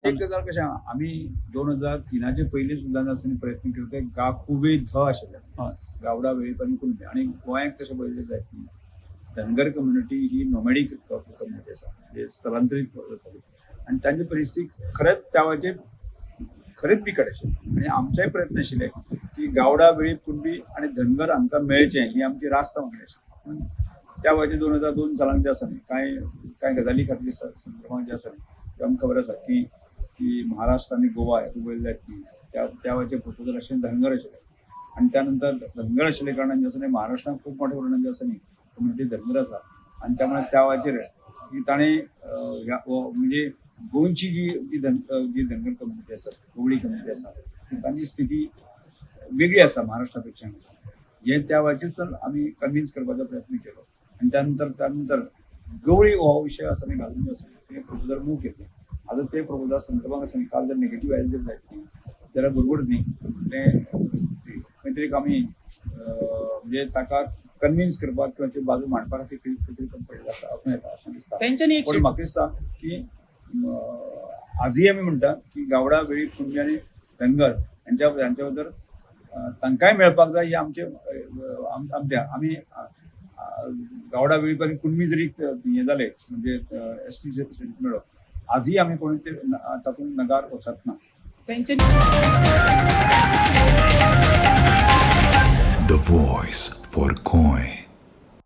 एक गजाल कशें आमी 2003चे पयलीं सुद्दां आसतना प्रयत्न केलो ते गाकुबे ध आशिल्ले गावडा वेळीपर्यंत कुणबी आणि गोंयांत तशें पळयलें जायत न्ही धनगर कम्युनिटी ही नॉमॅडीक कम्युनिटी आसा म्हणजे स्थलांतरीत जाताली आणि तांची परिस्थिती खरेंच त्या वेळाचेर खरेंच बिकट आशिल्ली आणि आमचेय प्रयत्न आशिल्ले की गावडा वेळी कुणबी आणि धनगर हांकां मेळचें ही आमची रास्त मागणी आशिल्ली पूण त्या वेळाचेर 2002 सालांत जे आसा न्ही कांय गजाली खातीर संदर्भांत जे आसा न्ही आमकां खबर आसा की महाराष्ट्र आणि गोवा हे उबयले न्ही त्या वेळाचे प्रपोजल आशिल्ले धनगर आशिल्ले आणि त्यानंतर धनगर आशिल्ले कारणान जे आसा न्ही महाराष्ट्रात खूप मोठ्या प्रमाणात जे आसा न्ही कम्युनिटी धनगर आसा आणि त्यामुळे त्या वेळाचेर की ताणें म्हणजे गोंयची जी धनगर कम्युनिटी आसा कोंकणी कम्युनिटी आसा तांची स्थिती वेगळी आसा महाराष्ट्रा पेक्षा जे त्या वेळाचेर आमी कन्विन्स करपाचो प्रयत्न केलो आणि त्यानंतर गवळी हो विषय आसा न्ही घालून जे आसा ते प्रपोजल मूव केले आता ते प्रपोजल संदर्भात आसा काल जर नेगेटिव्ह आयले जर जायत न्ही जाल्यार बरोबर न्ही खंय तरी आमी म्हणजे ताका कन्विन्स करपाक किंवा ती बाजू मांडपा खातीर खंय तरी कंपनी आसा असं येता अशें दिसता पण म्हाका दिसता की आजय आमी म्हणटा की गावडा वेळी कुणबी आनी धनगर हांच्या भितर तांकांय मेळपाक जाय हे आमचे आमी गावडा वेळी पर्यंत कुणबी जरी हे जाले म्हणजे एसटी मेळ्ळो आजय आमी कोणी ते तातूंत नगार वचत ना The voice for Coin.